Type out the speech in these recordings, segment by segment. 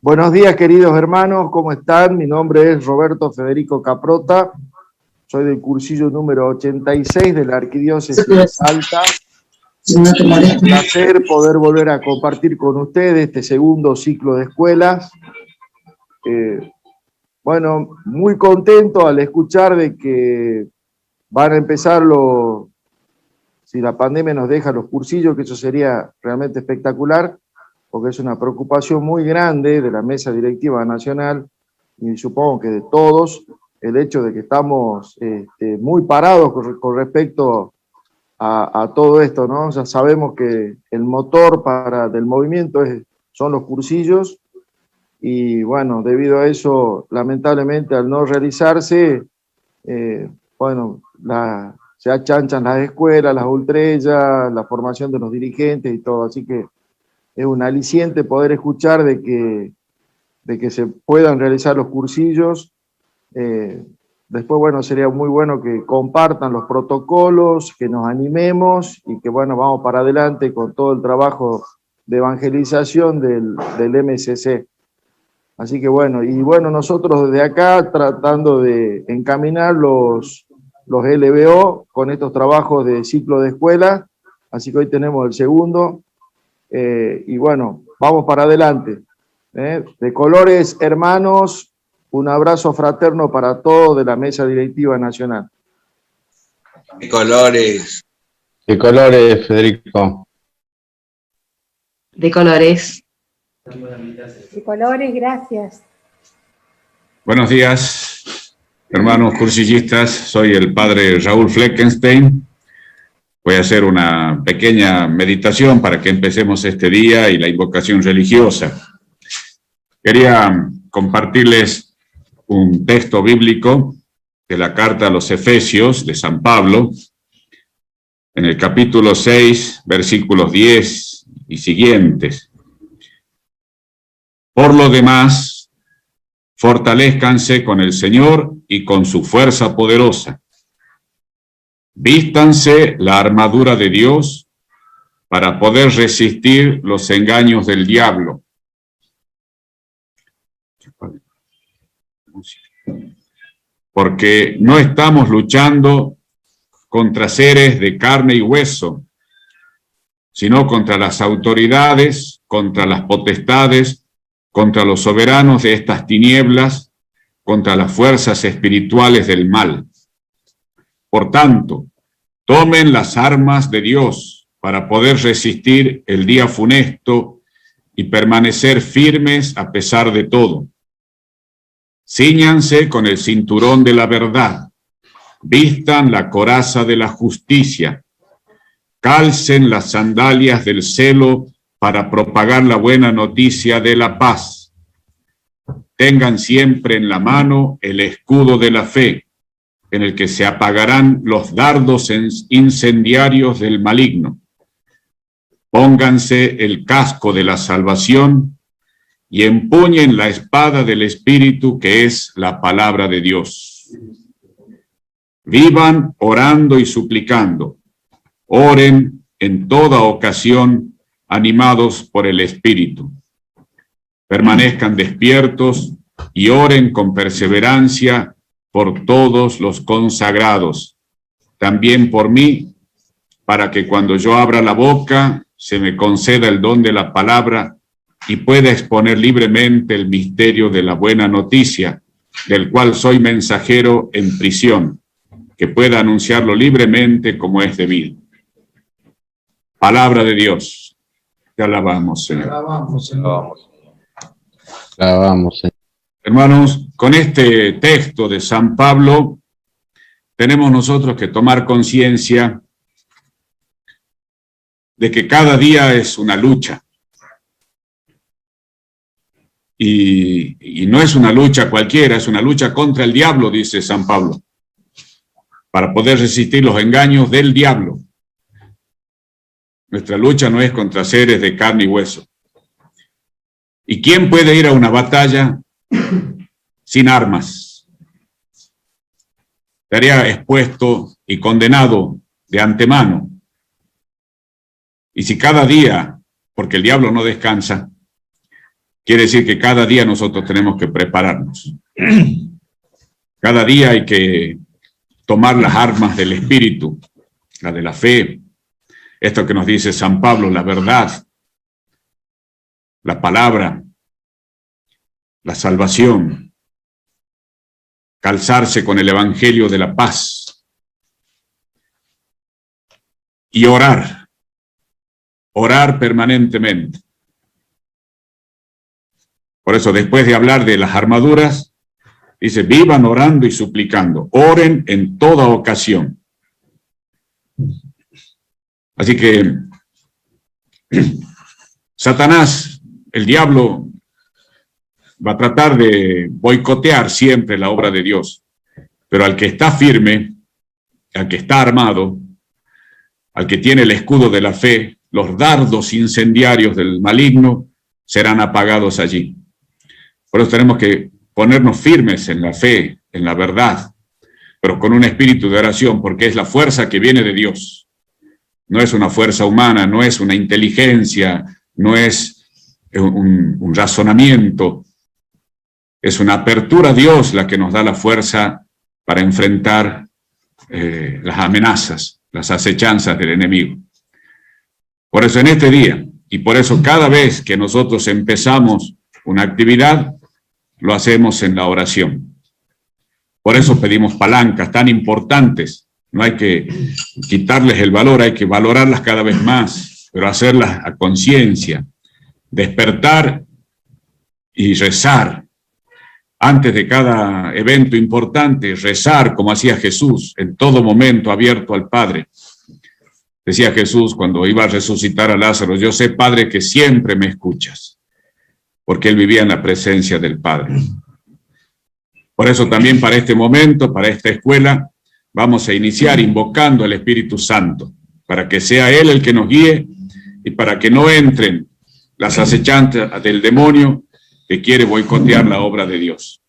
Buenos días, queridos hermanos, ¿cómo están? Mi nombre es Roberto Federico Caprota, soy del cursillo número 86 de la Arquidiócesis de Salta. Es un placer poder volver a compartir con ustedes este segundo ciclo de escuelas. Bueno, muy contento al escuchar de que van a empezar si la pandemia nos deja los cursillos, que eso sería realmente espectacular, porque es una preocupación muy grande de la mesa directiva nacional y supongo que de todos, el hecho de que estamos muy parados con respecto a todo esto, ¿no? Ya sabemos que el motor del movimiento son los cursillos y bueno, debido a eso, lamentablemente al no realizarse, bueno, se achanchan las escuelas, las ultrellas, la formación de los dirigentes y todo, así que es un aliciente poder escuchar de que se puedan realizar los cursillos. Después, bueno, sería muy bueno que compartan los protocolos, que nos animemos y que, bueno, vamos para adelante con todo el trabajo de evangelización del MSC. Así que, bueno, nosotros desde acá tratando de encaminar los LBO con estos trabajos de ciclo de escuela, así que hoy tenemos el segundo. Y bueno, vamos para adelante. De colores, hermanos, un abrazo fraterno para todos de la Mesa Directiva Nacional. De colores. De colores, Federico. De colores. De colores, gracias. Buenos días, hermanos cursillistas. Soy el padre Raúl Fleckenstein. Voy a hacer una pequeña meditación para que empecemos este día y la invocación religiosa. Quería compartirles un texto bíblico de la carta a los Efesios de San Pablo, en el capítulo 6, versículos 10 y siguientes. Por lo demás, fortalézcanse con el Señor y con su fuerza poderosa. Vístanse la armadura de Dios para poder resistir los engaños del diablo. Porque no estamos luchando contra seres de carne y hueso, sino contra las autoridades, contra las potestades, contra los soberanos de estas tinieblas, contra las fuerzas espirituales del mal. Por tanto, tomen las armas de Dios para poder resistir el día funesto y permanecer firmes a pesar de todo. Cíñanse con el cinturón de la verdad, vistan la coraza de la justicia, calcen las sandalias del celo para propagar la buena noticia de la paz. Tengan siempre en la mano el escudo de la fe, en el que se apagarán los dardos incendiarios del maligno. Pónganse el casco de la salvación y empuñen la espada del Espíritu, que es la palabra de Dios. Vivan orando y suplicando. Oren en toda ocasión, animados por el Espíritu. Permanezcan despiertos y oren con perseverancia por todos los consagrados, también por mí, para que cuando yo abra la boca se me conceda el don de la palabra y pueda exponer libremente el misterio de la buena noticia, del cual soy mensajero en prisión, que pueda anunciarlo libremente como es debido. Palabra de Dios. Te alabamos, Señor. Te alabamos, Señor. Te alabamos, Señor. Hermanos, con este texto de San Pablo tenemos nosotros que tomar conciencia de que cada día es una lucha. Y no es una lucha cualquiera, es una lucha contra el diablo, dice San Pablo, para poder resistir los engaños del diablo. Nuestra lucha no es contra seres de carne y hueso. ¿Y quién puede ir a una batalla sin armas? Estaría expuesto y condenado de antemano. Y si cada día, porque el diablo no descansa, Quiere decir que cada día nosotros tenemos que prepararnos. Cada día hay que tomar las armas del Espíritu, la de la fe, esto que nos dice San Pablo, la verdad, la palabra, la salvación, calzarse con el Evangelio de la paz y orar permanentemente. Por eso, después de hablar de las armaduras, dice, vivan orando y suplicando, oren en toda ocasión. Así que Satanás, el diablo, va a tratar de boicotear siempre la obra de Dios, pero al que está firme, al que está armado, al que tiene el escudo de la fe, los dardos incendiarios del maligno serán apagados allí. Por eso tenemos que ponernos firmes en la fe, en la verdad, pero con un espíritu de oración, porque es la fuerza que viene de Dios. No es una fuerza humana, no es una inteligencia, no es un razonamiento. Es una apertura a Dios la que nos da la fuerza para enfrentar las amenazas, las acechanzas del enemigo. Por eso en este día, y por eso cada vez que nosotros empezamos una actividad, lo hacemos en la oración. Por eso pedimos palancas tan importantes. No hay que quitarles el valor, hay que valorarlas cada vez más, pero hacerlas a conciencia, despertar y rezar. Antes de cada evento importante, rezar como hacía Jesús, en todo momento abierto al Padre. Decía Jesús cuando iba a resucitar a Lázaro, yo sé, Padre, que siempre me escuchas, porque él vivía en la presencia del Padre. Por eso también para este momento, para esta escuela, vamos a iniciar invocando al Espíritu Santo, para que sea Él el que nos guíe y para que no entren las acechanzas del demonio que quiere boicotear la obra de Dios.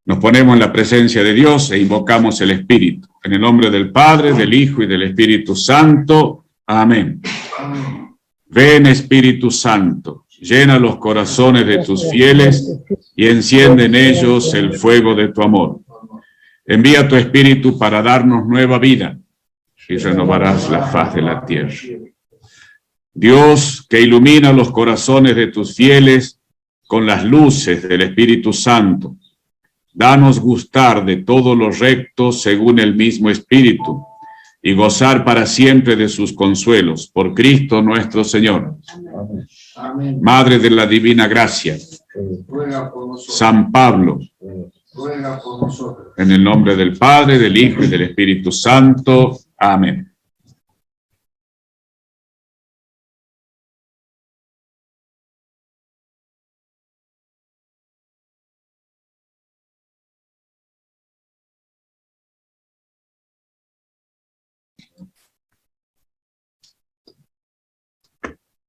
Nos ponemos en la presencia de Dios e invocamos el Espíritu. En el nombre del Padre, del Hijo y del Espíritu Santo. Amén. Ven, Espíritu Santo, llena los corazones de tus fieles y enciende en ellos el fuego de tu amor. Envía tu Espíritu para darnos nueva vida y renovarás la faz de la tierra. Dios, que ilumina los corazones de tus fieles con las luces del Espíritu Santo, danos gustar de todo lo recto según el mismo Espíritu y gozar para siempre de sus consuelos. Por Cristo nuestro Señor. Amén. Madre de la Divina Gracia, San Pablo, en el nombre del Padre, del Hijo y del Espíritu Santo. Amén.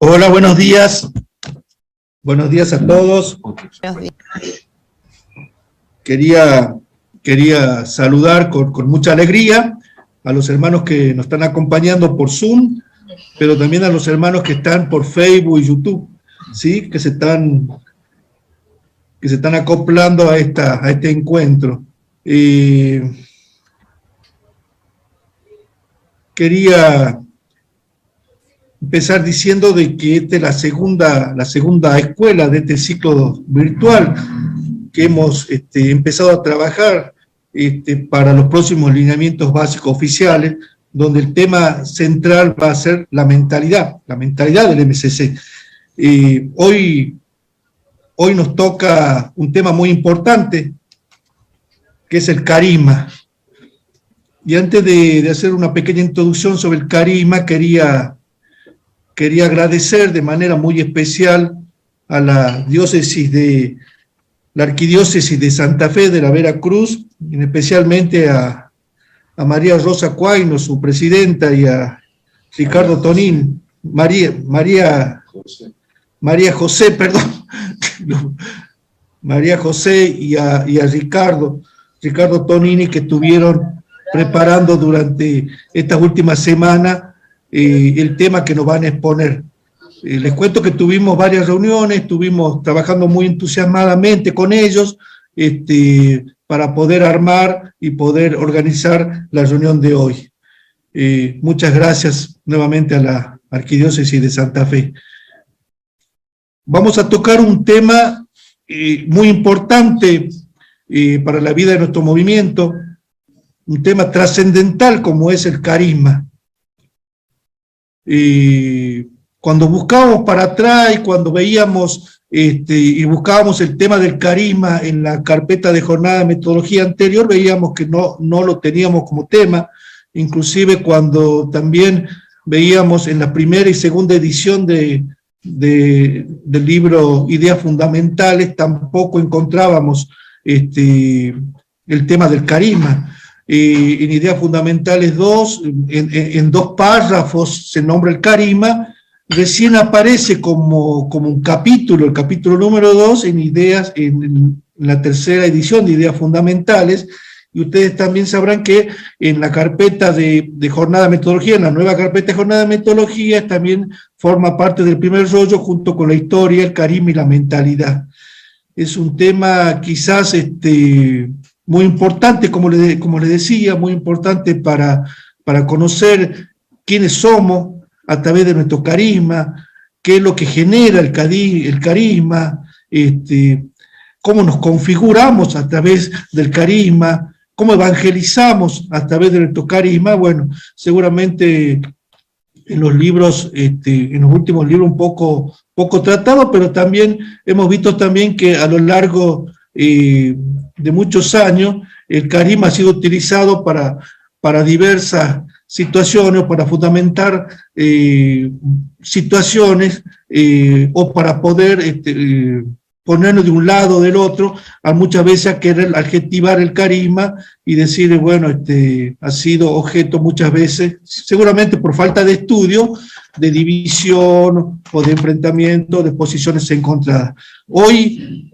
Hola, buenos días. Buenos días a todos. Quería saludar con mucha alegría a los hermanos que nos están acompañando por Zoom, pero también a los hermanos que están por Facebook y YouTube, ¿sí? que se están acoplando a este encuentro. Quería empezar diciendo de que esta es la segunda escuela de este ciclo virtual que hemos empezado a trabajar para los próximos lineamientos básicos oficiales, donde el tema central va a ser la mentalidad del MCC. Hoy nos toca un tema muy importante, que es el carisma. Y antes de hacer una pequeña introducción sobre el carisma, quería agradecer de manera muy especial a la arquidiócesis de Santa Fe de la Veracruz, y especialmente a María Rosa Cuaino, su presidenta, y a Ricardo Tonín, María José, y a Ricardo Tonini, que estuvieron preparando durante estas últimas semanas el tema que nos van a exponer. Les cuento que tuvimos varias reuniones, estuvimos trabajando muy entusiasmadamente con ellos para poder armar y poder organizar la reunión de hoy. Muchas gracias nuevamente a la Arquidiócesis de Santa Fe. Vamos a tocar un tema muy importante para la vida de nuestro movimiento, un tema trascendental como es el carisma. Cuando buscábamos para atrás y cuando veíamos y buscábamos el tema del carisma en la carpeta de jornada de metodología anterior, veíamos que no lo teníamos como tema, inclusive cuando también veíamos en la primera y segunda edición del libro Ideas Fundamentales, tampoco encontrábamos el tema del carisma. En Ideas Fundamentales 2, en 2 párrafos se nombra el carisma, recién aparece como un capítulo, el capítulo número 2, en la tercera edición de Ideas Fundamentales, y ustedes también sabrán que en la carpeta de jornada de metodología, en la nueva carpeta de jornada de metodología, también forma parte del primer rollo junto con la historia, el carisma y la mentalidad. Es un tema quizás muy importante, como le decía, muy importante para conocer quiénes somos a través de nuestro carisma, qué es lo que genera el carisma, cómo nos configuramos a través del carisma, cómo evangelizamos a través de nuestro carisma. Bueno, seguramente en los libros, en los últimos libros un poco tratado, pero también hemos visto también que a lo largo de muchos años el carisma ha sido utilizado para diversas situaciones, para fundamentar situaciones o para poder ponernos de un lado o del otro, a muchas veces a querer adjetivar el carisma y decir, bueno, ha sido objeto muchas veces, seguramente por falta de estudio, de división o de enfrentamiento, de posiciones encontradas. Hoy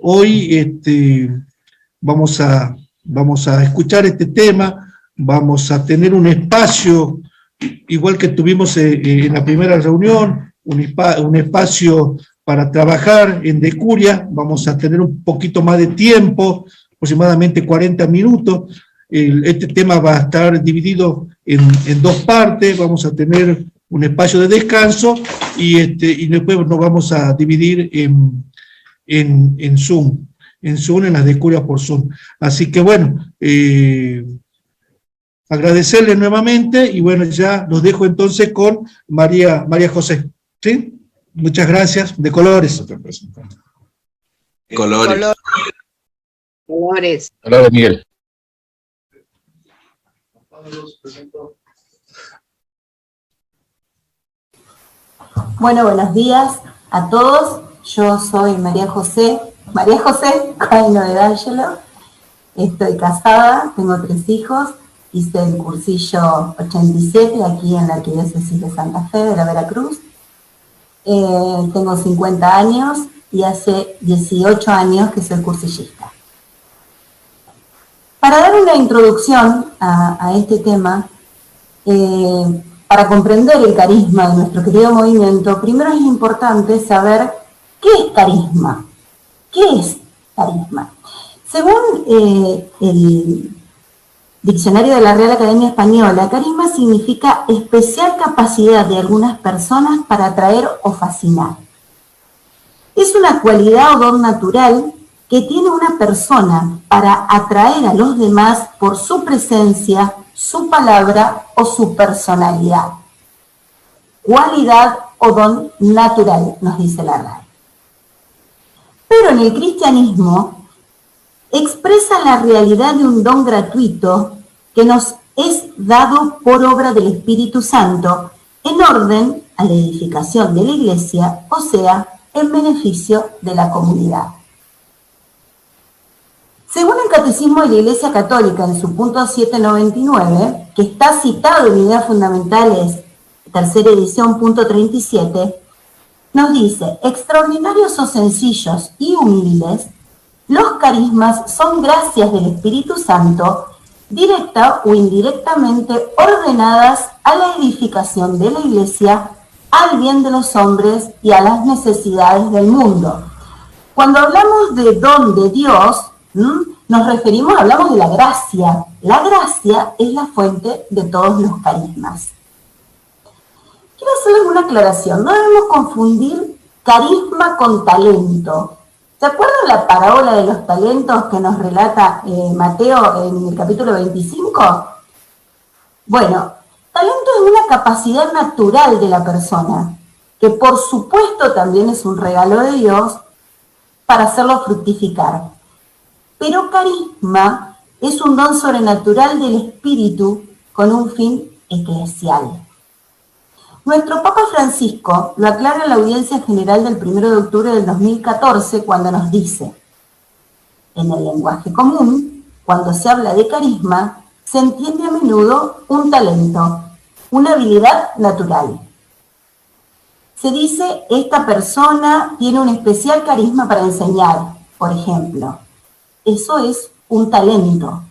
vamos a escuchar este tema, vamos a tener un espacio, igual que tuvimos en la primera reunión, un espacio para trabajar en decuria. Vamos a tener un poquito más de tiempo, aproximadamente 40 minutos. Este tema va a estar dividido en 2 partes, vamos a tener un espacio de descanso y después nos vamos a dividir en Zoom, en las decurias por Zoom. Así que bueno, agradecerles nuevamente y bueno, ya los dejo entonces con María José. ¿Sí? Muchas gracias. De Colores. Colores. Colores. Colores, Miguel. Bueno, buenos días a todos. Yo soy María José Caino de D'Angelo. Estoy casada, tengo 3 hijos. Hice el cursillo 87 aquí en la Arquidiócesis de Santa Fe de la Veracruz. Tengo 50 años y hace 18 años que soy cursillista. Para dar una introducción a este tema, para comprender el carisma de nuestro querido movimiento, primero es importante saber qué es carisma. ¿Qué es carisma? Según el Diccionario de la Real Academia Española, carisma significa especial capacidad de algunas personas para atraer o fascinar. Es una cualidad o don natural que tiene una persona para atraer a los demás por su presencia, su palabra o su personalidad. Cualidad o don natural, nos dice la RAE. Pero en el cristianismo expresa la realidad de un don gratuito que nos es dado por obra del Espíritu Santo en orden a la edificación de la Iglesia, o sea, en beneficio de la comunidad. Según el Catecismo de la Iglesia Católica en su punto 799, que está citado en Ideas Fundamentales, tercera edición, punto 37, nos dice: extraordinarios o sencillos y humildes, los carismas son gracias del Espíritu Santo, directa o indirectamente ordenadas a la edificación de la Iglesia, al bien de los hombres y a las necesidades del mundo. Cuando hablamos de don de Dios, hablamos de la gracia. La gracia es la fuente de todos los carismas. Quiero hacerles una aclaración. No debemos confundir carisma con talento. ¿Se acuerdan la parábola de los talentos que nos relata Mateo en el capítulo 25? Bueno, talento es una capacidad natural de la persona, que por supuesto también es un regalo de Dios para hacerlo fructificar. Pero carisma es un don sobrenatural del Espíritu con un fin eclesial. Nuestro Papa Francisco lo aclara en la audiencia general del 1 de octubre del 2014 cuando nos dice: en el lenguaje común, cuando se habla de carisma, se entiende a menudo un talento, una habilidad natural. Se dice, esta persona tiene un especial carisma para enseñar, por ejemplo. Eso es un talento.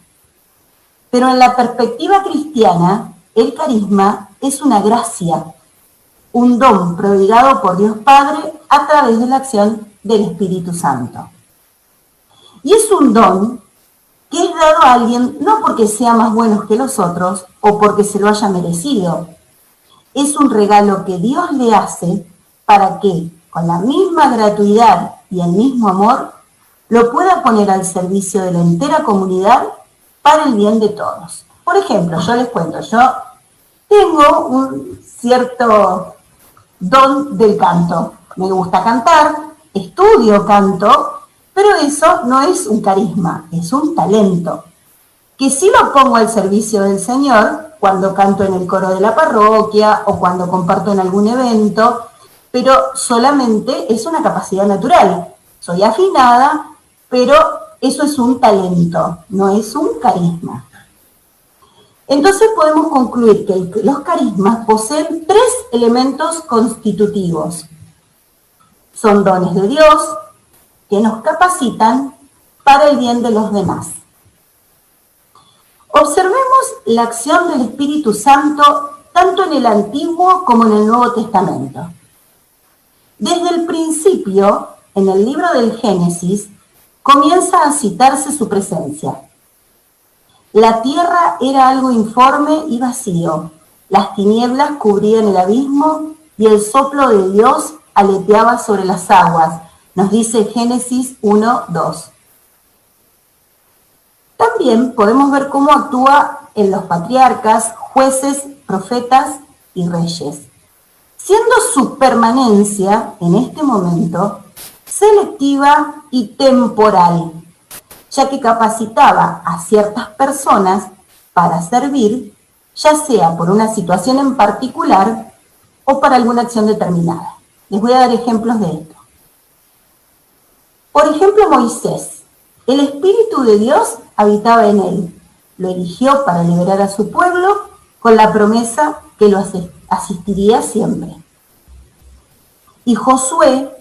Pero en la perspectiva cristiana, el carisma es una gracia, un don prodigado por Dios Padre a través de la acción del Espíritu Santo. Y es un don que es dado a alguien no porque sea más bueno que los otros o porque se lo haya merecido. Es un regalo que Dios le hace para que, con la misma gratuidad y el mismo amor, lo pueda poner al servicio de la entera comunidad para el bien de todos. Por ejemplo, yo les cuento, yo tengo un cierto don del canto. Me gusta cantar, estudio canto, pero eso no es un carisma, es un talento, que sí lo pongo al servicio del Señor cuando canto en el coro de la parroquia o cuando comparto en algún evento, pero solamente es una capacidad natural. Soy afinada, pero eso es un talento, no es un carisma. Entonces podemos concluir que los carismas poseen 3 elementos constitutivos. Son dones de Dios que nos capacitan para el bien de los demás. Observemos la acción del Espíritu Santo tanto en el Antiguo como en el Nuevo Testamento. Desde el principio, en el libro del Génesis, comienza a citarse su presencia. La tierra era algo informe y vacío, las tinieblas cubrían el abismo y el soplo de Dios aleteaba sobre las aguas, nos dice Génesis 1:2. También podemos ver cómo actúa en los patriarcas, jueces, profetas y reyes, siendo su permanencia en este momento selectiva y temporal, ya que capacitaba a ciertas personas para servir, ya sea por una situación en particular o para alguna acción determinada. Les voy a dar ejemplos de esto. Por ejemplo, Moisés. El Espíritu de Dios habitaba en él. Lo eligió para liberar a su pueblo con la promesa que lo asistiría siempre. Y Josué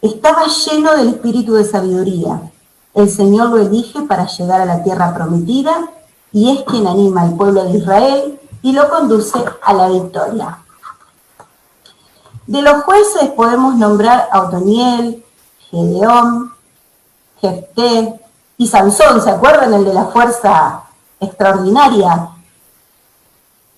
estaba lleno del espíritu de sabiduría. El Señor lo elige para llegar a la tierra prometida y es quien anima al pueblo de Israel y lo conduce a la victoria. De los jueces podemos nombrar a Otoniel, Gedeón, Jefté y Sansón. ¿Se acuerdan? El de la fuerza extraordinaria.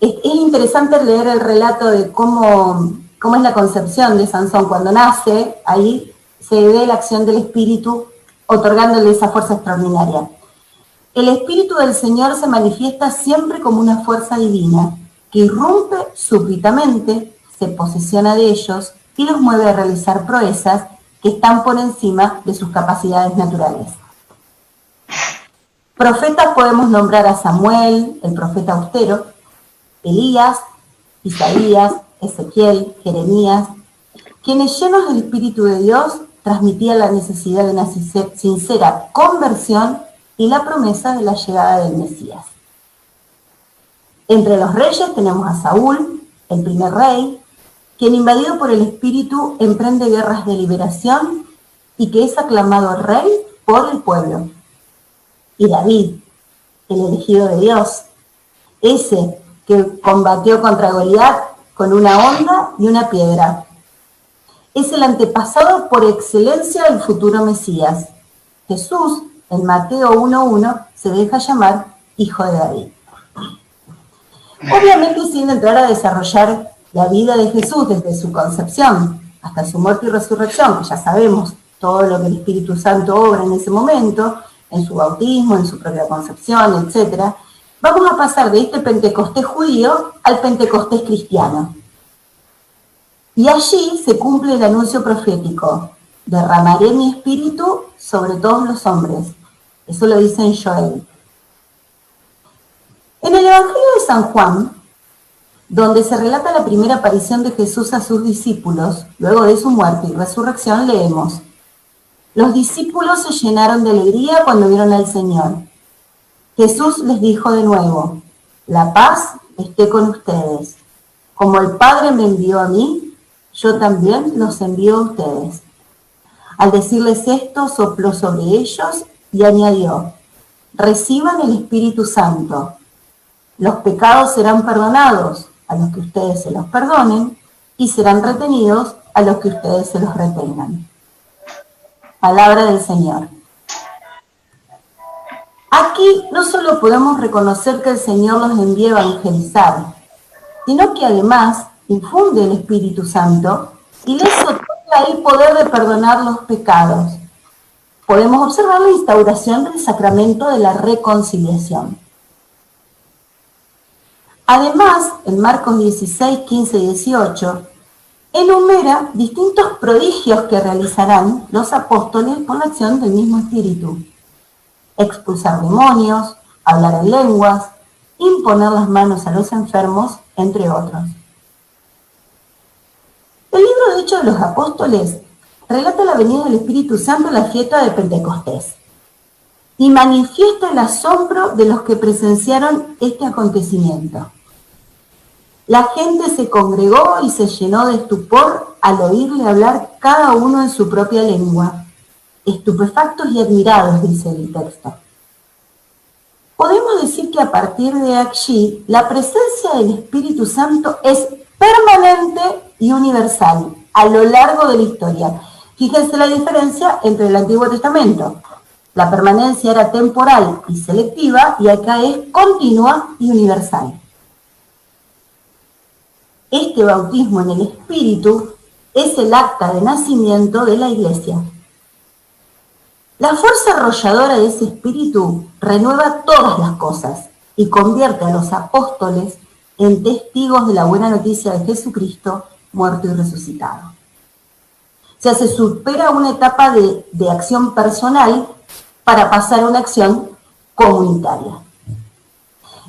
Es interesante leer el relato de cómo es la concepción de Sansón. Cuando nace, ahí se ve la acción del Espíritu otorgándole esa fuerza extraordinaria. El Espíritu del Señor se manifiesta siempre como una fuerza divina que irrumpe súbitamente, se posesiona de ellos y los mueve a realizar proezas que están por encima de sus capacidades naturales. Profetas podemos nombrar a Samuel, el profeta austero, Elías, Isaías, Ezequiel, Jeremías, quienes llenos del Espíritu de Dios transmitían la necesidad de una sincera conversión y la promesa de la llegada del Mesías. Entre los reyes tenemos a Saúl, el primer rey, quien invadido por el Espíritu emprende guerras de liberación y que es aclamado rey por el pueblo. Y David, el elegido de Dios, ese que combatió contra Goliat con una onda y una piedra. Es el antepasado por excelencia del futuro Mesías. Jesús, en Mateo 1:1, se deja llamar Hijo de David. Obviamente, sin entrar a desarrollar la vida de Jesús desde su concepción hasta su muerte y resurrección, que ya sabemos todo lo que el Espíritu Santo obra en ese momento, en su bautismo, en su propia concepción, etc., vamos a pasar de este Pentecostés judío al Pentecostés cristiano. Y allí se cumple el anuncio profético: derramaré mi espíritu sobre todos los hombres. Eso lo dice en Joel. En el Evangelio de San Juan, donde se relata la primera aparición de Jesús a sus discípulos, luego de su muerte y resurrección, leemos: los discípulos se llenaron de alegría cuando vieron al Señor. Jesús les dijo de nuevo: la paz esté con ustedes. Como el Padre me envió a mí, yo también los envío a ustedes. Al decirles esto, sopló sobre ellos y añadió: reciban el Espíritu Santo. Los pecados serán perdonados a los que ustedes se los perdonen, y serán retenidos a los que ustedes se los retengan. Palabra del Señor. Aquí no solo podemos reconocer que el Señor los envía a evangelizar, sino que además infunde el Espíritu Santo y les otorga el poder de perdonar los pecados. Podemos observar la instauración del sacramento de la reconciliación. Además, en Marcos 16, 15 y 18, enumera distintos prodigios que realizarán los apóstoles por la acción del mismo Espíritu: expulsar demonios, hablar en lenguas, imponer las manos a los enfermos, entre otros. El libro de Hechos de los Apóstoles relata la venida del Espíritu Santo en la fiesta de Pentecostés y manifiesta el asombro de los que presenciaron este acontecimiento. La gente se congregó y se llenó de estupor al oírle hablar cada uno en su propia lengua. Estupefactos y admirados, dice el texto. Podemos decir que a partir de allí, la presencia del Espíritu Santo es permanente y universal a lo largo de la historia. Fíjense la diferencia entre el Antiguo Testamento. La permanencia era temporal y selectiva, y acá es continua y universal. Este bautismo en el Espíritu es el acta de nacimiento de la Iglesia. La fuerza arrolladora de ese Espíritu renueva todas las cosas y convierte a los apóstoles en testigos de la buena noticia de Jesucristo, muerto y resucitado. O sea, se supera una etapa de acción personal para pasar a una acción comunitaria.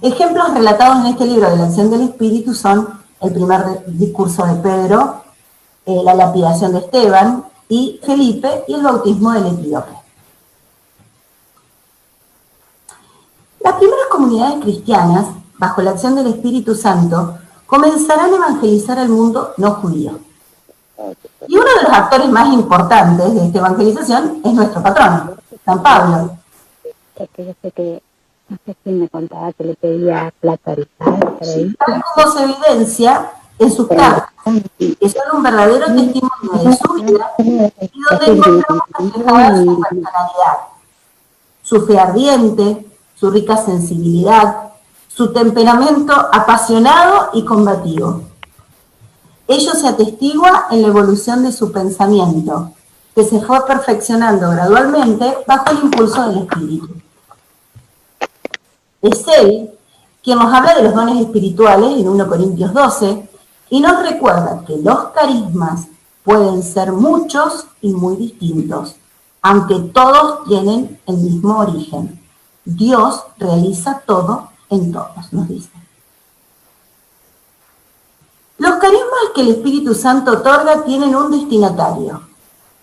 Ejemplos relatados en este libro de la acción del Espíritu son el primer discurso de Pedro, la lapidación de Esteban y Felipe, y el bautismo del etíope. Las primeras comunidades cristianas, bajo la acción del Espíritu Santo, comenzarán a evangelizar al mundo no judío. Y uno de los actores más importantes de esta evangelización es nuestro patrono, San Pablo. Yo sé que, no sé si me contaba que le pedía plata por ahí. Tal como se evidencia en sus cartas, que son un verdadero testimonio de su vida y donde encontramos reflejada su personalidad, su fe ardiente, su rica sensibilidad, su temperamento apasionado y combativo. Ello se atestigua en la evolución de su pensamiento, que se fue perfeccionando gradualmente bajo el impulso del Espíritu. Es él quien nos habla de los dones espirituales en 1 Corintios 12 y nos recuerda que los carismas pueden ser muchos y muy distintos, aunque todos tienen el mismo origen. Dios realiza todo en todos, nos dice. Los carismas que el Espíritu Santo otorga tienen un destinatario: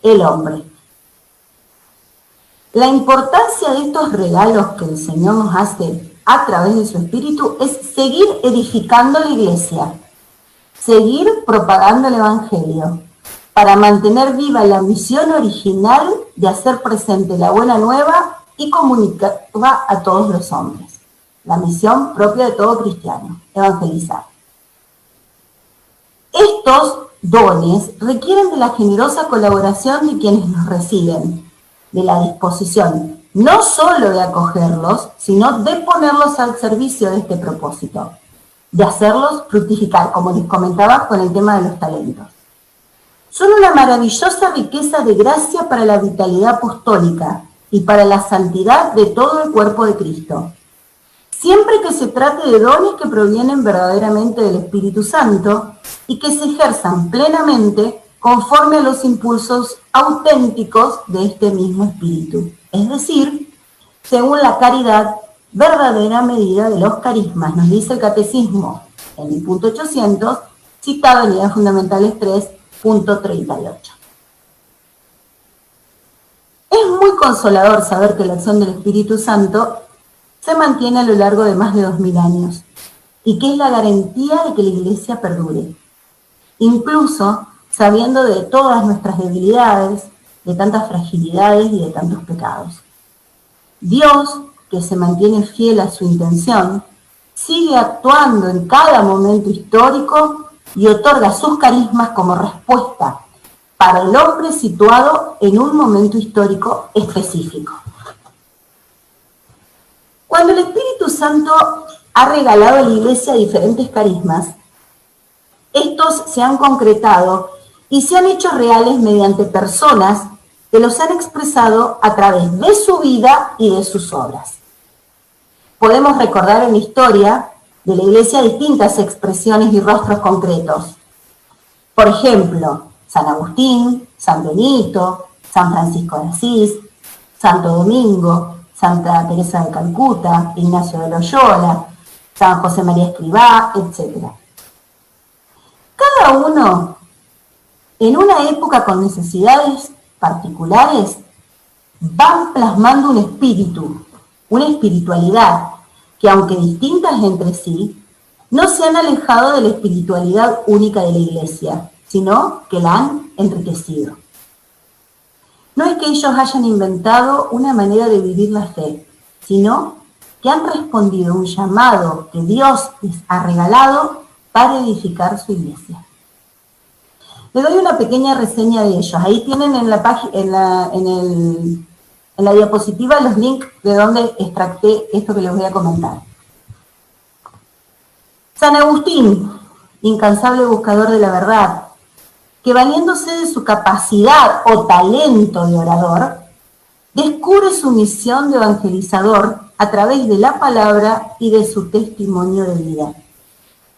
el hombre. La importancia de estos regalos que el Señor nos hace a través de su Espíritu es seguir edificando la Iglesia, seguir propagando el Evangelio, para mantener viva la misión original de hacer presente la buena nueva y comunicarla a todos los hombres. La misión propia de todo cristiano: evangelizar. Estos dones requieren de la generosa colaboración de quienes los reciben, de la disposición no solo de acogerlos, sino de ponerlos al servicio de este propósito, de hacerlos fructificar, como les comentaba con el tema de los talentos. Son una maravillosa riqueza de gracia para la vitalidad apostólica y para la santidad de todo el cuerpo de Cristo. Siempre que se trate de dones que provienen verdaderamente del Espíritu Santo y que se ejerzan plenamente conforme a los impulsos auténticos de este mismo Espíritu, es decir, según la caridad, verdadera medida de los carismas, nos dice el Catecismo en el punto 800, citado en Ideas Fundamentales 3.38. Es muy consolador saber que la acción del Espíritu Santo se mantiene a lo largo de más de 2000 años y que es la garantía de que la Iglesia perdure, incluso sabiendo de todas nuestras debilidades, de tantas fragilidades y de tantos pecados. Dios, que se mantiene fiel a su intención, sigue actuando en cada momento histórico y otorga sus carismas como respuesta para el hombre situado en un momento histórico específico. Cuando el Espíritu Santo ha regalado a la Iglesia diferentes carismas, estos se han concretado y se han hecho reales mediante personas que los han expresado a través de su vida y de sus obras. Podemos recordar en la historia de la Iglesia distintas expresiones y rostros concretos. Por ejemplo, San Agustín, San Benito, San Francisco de Asís, Santo Domingo, Santa Teresa de Calcuta, Ignacio de Loyola, San José María Escrivá, etc. Cada uno, en una época con necesidades particulares, van plasmando un espíritu, una espiritualidad, que aunque distintas entre sí, no se han alejado de la espiritualidad única de la Iglesia, sino que la han enriquecido. No es que ellos hayan inventado una manera de vivir la fe, sino que han respondido a un llamado que Dios les ha regalado para edificar su Iglesia. Les doy una pequeña reseña de ellos. Ahí tienen en la diapositiva los links de donde extracté esto que les voy a comentar. San Agustín, incansable buscador de la verdad, que valiéndose de su capacidad o talento de orador, descubre su misión de evangelizador a través de la palabra y de su testimonio de vida.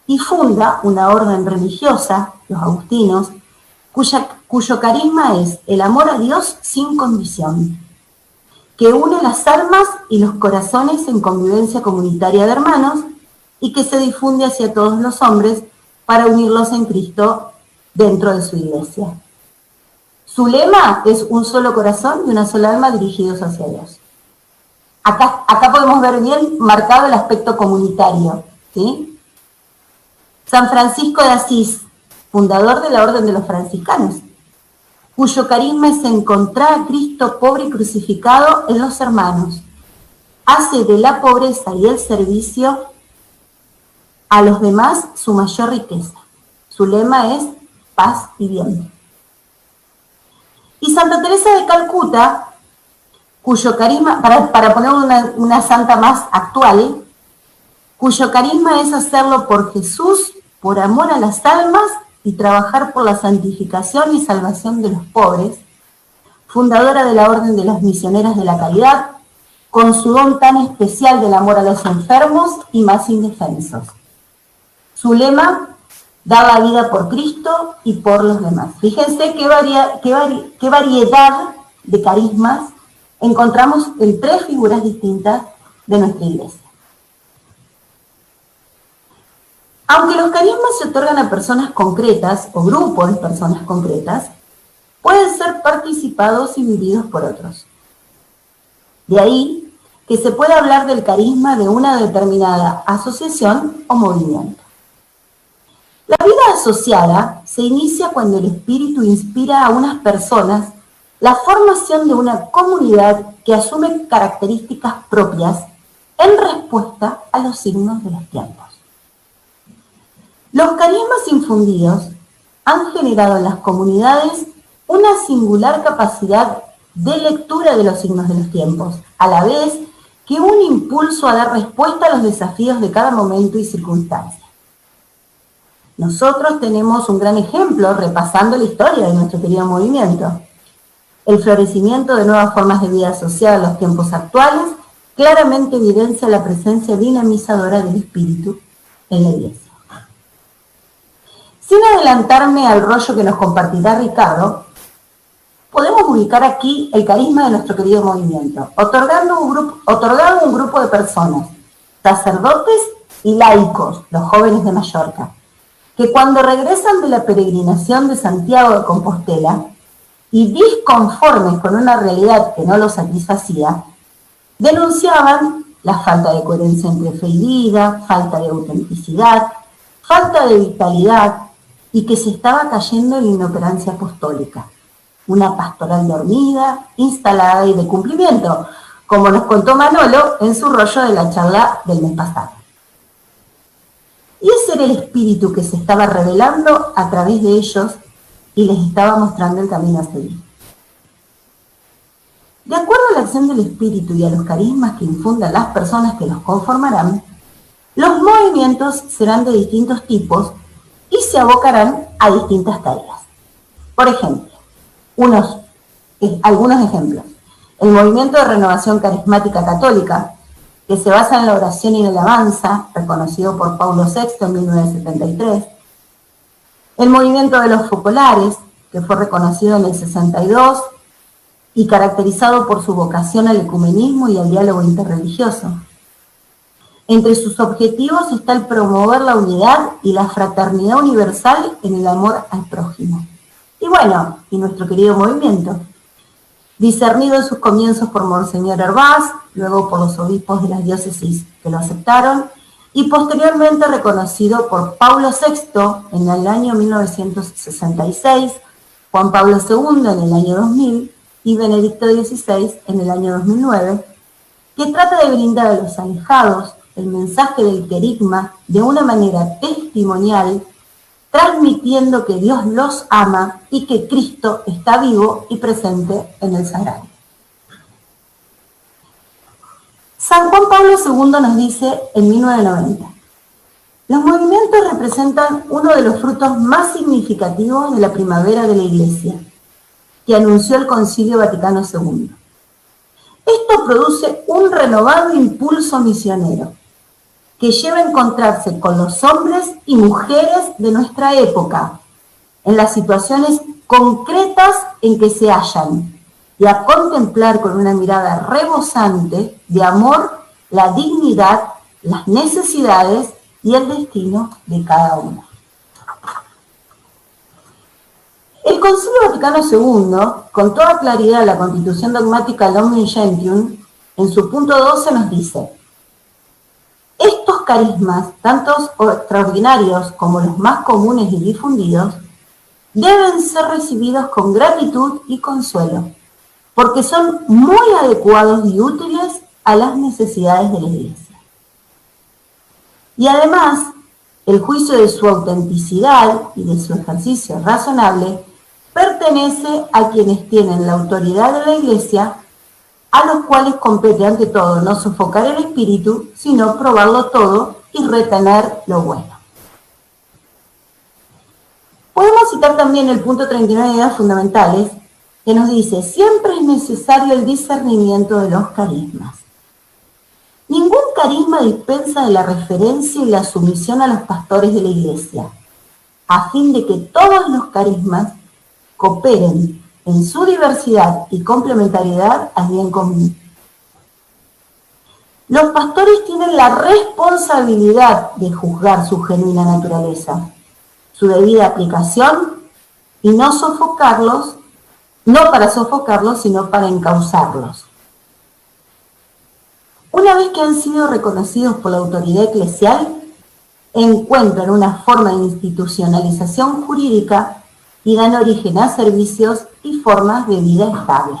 Y funda una orden religiosa, los agustinos, cuyo carisma es el amor a Dios sin condición, que une las almas y los corazones en convivencia comunitaria de hermanos y que se difunde hacia todos los hombres para unirlos en Cristo dentro de su Iglesia. Su lema es un solo corazón y una sola alma dirigidos hacia Dios. Acá podemos ver bien marcado el aspecto comunitario, ¿sí? San Francisco de Asís, fundador de la Orden de los Franciscanos, cuyo carisma es encontrar a Cristo pobre y crucificado en los hermanos. Hace de la pobreza y el servicio a los demás su mayor riqueza. Su lema es paz y bien. Y Santa Teresa de Calcuta, cuyo carisma, para poner una santa más actual, cuyo carisma es hacerlo por Jesús, por amor a las almas y trabajar por la santificación y salvación de los pobres, fundadora de la Orden de las Misioneras de la Caridad, con su don tan especial del amor a los enfermos y más indefensos. Su lema, dar la vida por Cristo y por los demás. Fíjense qué variedad de carismas encontramos en tres figuras distintas de nuestra Iglesia. Aunque los carismas se otorgan a personas concretas o grupos de personas concretas, pueden ser participados y vividos por otros. De ahí que se puede hablar del carisma de una determinada asociación o movimiento. La vida asociada se inicia cuando el Espíritu inspira a unas personas la formación de una comunidad que asume características propias en respuesta a los signos de los tiempos. Los carismas infundidos han generado en las comunidades una singular capacidad de lectura de los signos de los tiempos, a la vez que un impulso a dar respuesta a los desafíos de cada momento y circunstancia. Nosotros tenemos un gran ejemplo repasando la historia de nuestro querido movimiento. El florecimiento de nuevas formas de vida social en los tiempos actuales claramente evidencia la presencia dinamizadora del espíritu en la Iglesia. Sin adelantarme al rollo que nos compartirá Ricardo, podemos ubicar aquí el carisma de nuestro querido movimiento, otorgado a un grupo de personas, sacerdotes y laicos, los jóvenes de Mallorca, que cuando regresan de la peregrinación de Santiago de Compostela y disconformes con una realidad que no los satisfacía, denunciaban la falta de coherencia entre fe y vida, falta de autenticidad, falta de vitalidad y que se estaba cayendo en la inoperancia apostólica, una pastoral dormida, instalada y de cumplimiento, como nos contó Manolo en su rollo de la charla del mes pasado. Y ese era el espíritu que se estaba revelando a través de ellos y les estaba mostrando el camino a seguir. De acuerdo a la acción del espíritu y a los carismas que infundan las personas que los conformarán, los movimientos serán de distintos tipos y se abocarán a distintas tareas. Por ejemplo, algunos ejemplos. El movimiento de renovación carismática católica, que se basa en la oración y en la alabanza, reconocido por Pablo VI en 1973. El movimiento de los focolares, que fue reconocido en el 62 y caracterizado por su vocación al ecumenismo y al diálogo interreligioso. Entre sus objetivos está el promover la unidad y la fraternidad universal en el amor al prójimo. Y bueno, y nuestro querido movimiento, discernido en sus comienzos por Monseñor Hervás, luego por los obispos de las diócesis que lo aceptaron, y posteriormente reconocido por Pablo VI en el año 1966, Juan Pablo II en el año 2000 y Benedicto XVI en el año 2009, que trata de brindar a los alejados el mensaje del querigma de una manera testimonial, transmitiendo que Dios los ama y que Cristo está vivo y presente en el sagrario. San Juan Pablo II nos dice en 1990, los movimientos representan uno de los frutos más significativos de la primavera de la Iglesia, que anunció el Concilio Vaticano II. Esto produce un renovado impulso misionero, que lleva a encontrarse con los hombres y mujeres de nuestra época, en las situaciones concretas en que se hallan, y a contemplar con una mirada rebosante de amor la dignidad, las necesidades y el destino de cada uno. El Concilio Vaticano II, con toda claridad la Constitución Dogmática Lumen Gentium, en su punto 12 nos dice: estos carismas, tanto extraordinarios como los más comunes y difundidos, deben ser recibidos con gratitud y consuelo, porque son muy adecuados y útiles a las necesidades de la Iglesia. Y además, el juicio de su autenticidad y de su ejercicio razonable pertenece a quienes tienen la autoridad de la Iglesia, a los cuales compete ante todo no sofocar el espíritu, sino probarlo todo y retener lo bueno. Podemos citar también el punto 39 de ideas fundamentales, que nos dice: siempre es necesario el discernimiento de los carismas. Ningún carisma dispensa de la referencia y la sumisión a los pastores de la Iglesia, a fin de que todos los carismas cooperen en su diversidad y complementariedad al bien común. Los pastores tienen la responsabilidad de juzgar su genuina naturaleza, su debida aplicación, y no sofocarlos, no para sofocarlos, sino para encauzarlos. Una vez que han sido reconocidos por la autoridad eclesial, encuentran una forma de institucionalización jurídica y dan origen a servicios y formas de vida estable.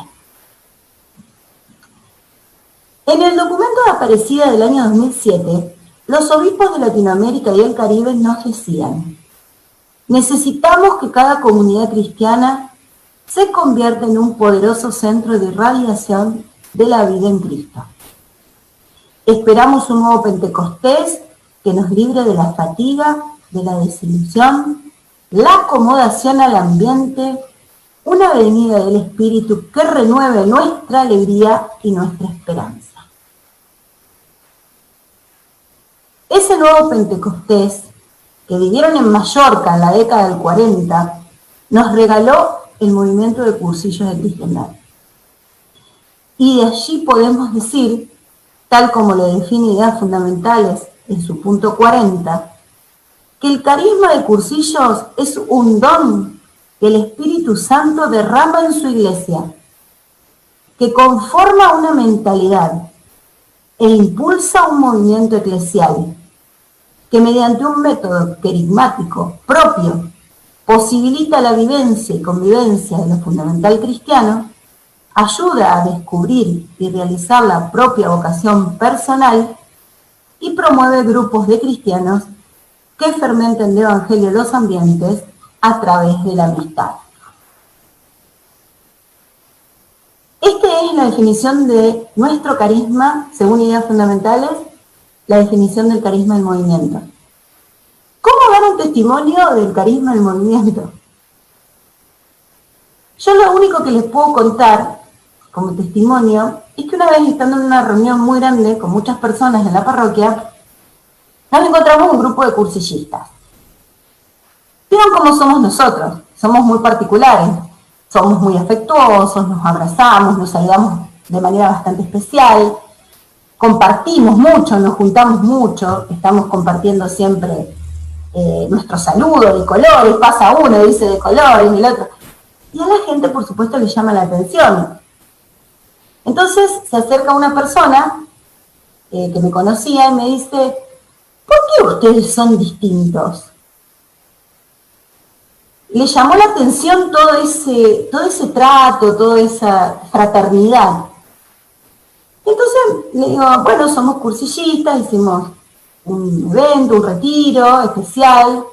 En el documento de Aparecida del año 2007, los obispos de Latinoamérica y el Caribe nos decían: necesitamos que cada comunidad cristiana se convierta en un poderoso centro de irradiación de la vida en Cristo. Esperamos un nuevo Pentecostés que nos libre de la fatiga, de la desilusión, la acomodación al ambiente, una venida del Espíritu que renueve nuestra alegría y nuestra esperanza. Ese nuevo Pentecostés que vivieron en Mallorca en la década del 40 nos regaló el movimiento de cursillos de cristiandad. Y de allí podemos decir, tal como lo define Ideas Fundamentales en su punto 40, que el carisma de cursillos es un don que el Espíritu Santo derrama en su iglesia, que conforma una mentalidad e impulsa un movimiento eclesial, que mediante un método querigmático propio posibilita la vivencia y convivencia de lo fundamental cristiano, ayuda a descubrir y realizar la propia vocación personal y promueve grupos de cristianos que fermenten de evangelio los ambientes a través de la amistad. Esta es la definición de nuestro carisma, según Ideas Fundamentales, la definición del carisma del movimiento. ¿Cómo dar un testimonio del carisma del movimiento? Yo lo único que les puedo contar como testimonio es que una vez estando en una reunión muy grande con muchas personas en la parroquia, nos encontramos un grupo de cursillistas. Vieron cómo somos nosotros, somos muy particulares, somos muy afectuosos, nos abrazamos, nos saludamos de manera bastante especial, compartimos mucho, nos juntamos mucho, estamos compartiendo siempre nuestro saludo de colores, pasa uno, dice de colores, el otro. Y a la gente, por supuesto, le llama la atención. Entonces se acerca una persona que me conocía y me dice, ¿por qué ustedes son distintos? Le llamó la atención todo ese trato, toda esa fraternidad. Entonces le digo, bueno, somos cursillistas, hicimos un evento, un retiro especial,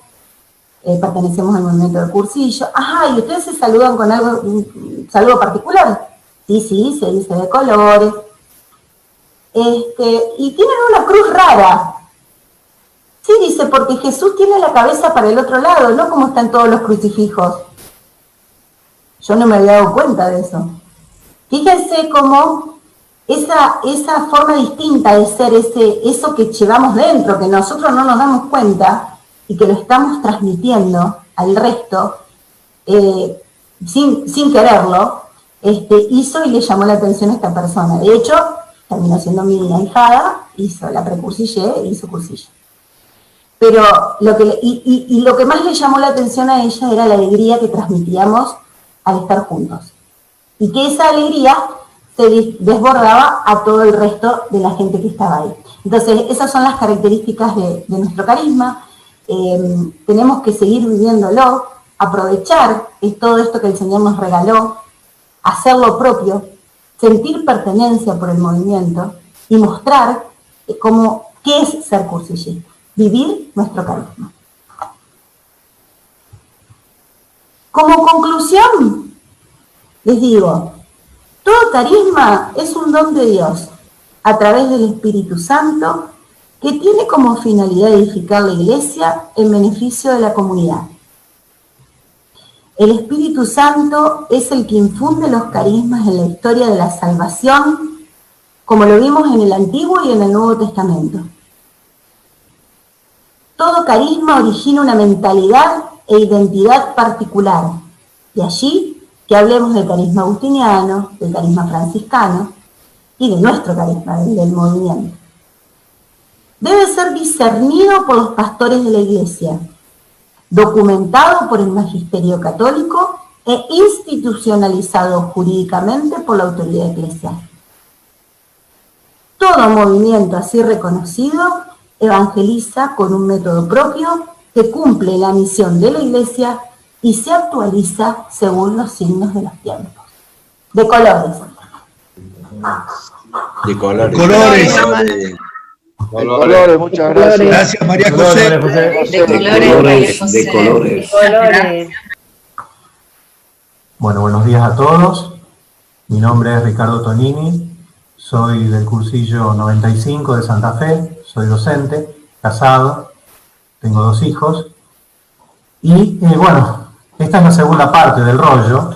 pertenecemos al movimiento del cursillo. Ajá, ¿y ustedes se saludan con algo, un saludo particular? Sí, se dice de colores. Y tienen una cruz rara. Sí, dice, porque Jesús tiene la cabeza para el otro lado, no como están todos los crucifijos. Yo no me había dado cuenta de eso. Fíjense cómo esa forma distinta de ser, eso que llevamos dentro, que nosotros no nos damos cuenta y que lo estamos transmitiendo al resto, sin quererlo, hizo y le llamó la atención a esta persona. De hecho, terminó siendo mi ahijada, hizo la precursillé e hizo cursillo. Pero lo que más le llamó la atención a ella era la alegría que transmitíamos al estar juntos. Y que esa alegría se desbordaba a todo el resto de la gente que estaba ahí. Entonces, esas son las características de nuestro carisma. Tenemos que seguir viviéndolo, aprovechar todo esto que el Señor nos regaló, hacerlo propio, sentir pertenencia por el movimiento y mostrar qué es ser cursillista. Vivir nuestro carisma. Como conclusión, les digo, todo carisma es un don de Dios a través del Espíritu Santo que tiene como finalidad edificar la iglesia en beneficio de la comunidad. El Espíritu Santo es el que infunde los carismas en la historia de la salvación, como lo vimos en el Antiguo y en el Nuevo Testamento. Todo carisma origina una mentalidad e identidad particular. De allí que hablemos del carisma agustiniano, del carisma franciscano y de nuestro carisma, del movimiento. Debe ser discernido por los pastores de la Iglesia, documentado por el magisterio católico e institucionalizado jurídicamente por la autoridad eclesial. Todo movimiento así reconocido evangeliza con un método propio que cumple la misión de la Iglesia y se actualiza según los signos de los tiempos. De colores. De colores. Colores. Colores, muchas gracias. Gracias, María José. De colores, María José. Colores. Bueno, buenos días a todos. Mi nombre es Ricardo Tonini, soy del cursillo 95 de Santa Fe, soy docente, casado, tengo 2 hijos. Y bueno, esta es la segunda parte del rollo,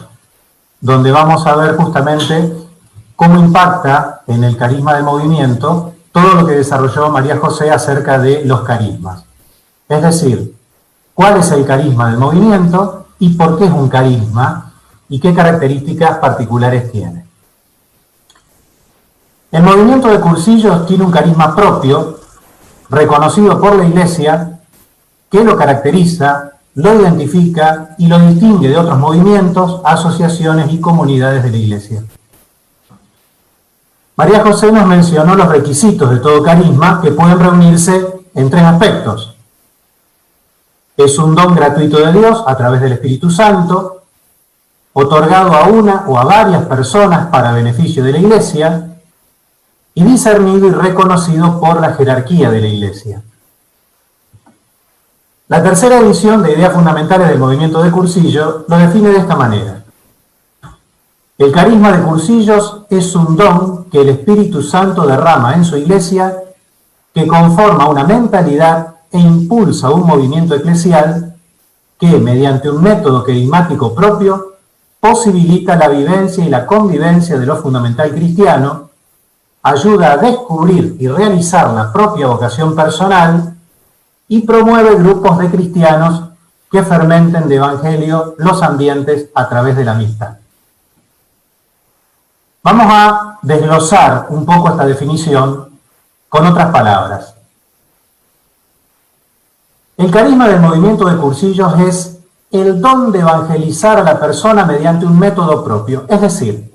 donde vamos a ver justamente cómo impacta en el carisma del movimiento todo lo que desarrolló María José acerca de los carismas. Es decir, cuál es el carisma del movimiento y por qué es un carisma y qué características particulares tiene. El movimiento de cursillos tiene un carisma propio, reconocido por la Iglesia, que lo caracteriza, lo identifica y lo distingue de otros movimientos, asociaciones y comunidades de la Iglesia. María José nos mencionó los requisitos de todo carisma que pueden reunirse en 3 aspectos. Es un don gratuito de Dios a través del Espíritu Santo, otorgado a una o a varias personas para beneficio de la Iglesia y discernido y reconocido por la jerarquía de la Iglesia. La tercera edición de Ideas Fundamentales del Movimiento de Cursillo lo define de esta manera. El carisma de cursillos es un don que el Espíritu Santo derrama en su Iglesia, que conforma una mentalidad e impulsa un movimiento eclesial que, mediante un método carismático propio, posibilita la vivencia y la convivencia de lo fundamental cristiano, ayuda a descubrir y realizar la propia vocación personal y promueve grupos de cristianos que fermenten de evangelio los ambientes a través de la amistad. Vamos a desglosar un poco esta definición con otras palabras. El carisma del movimiento de cursillos es el don de evangelizar a la persona mediante un método propio. Es decir,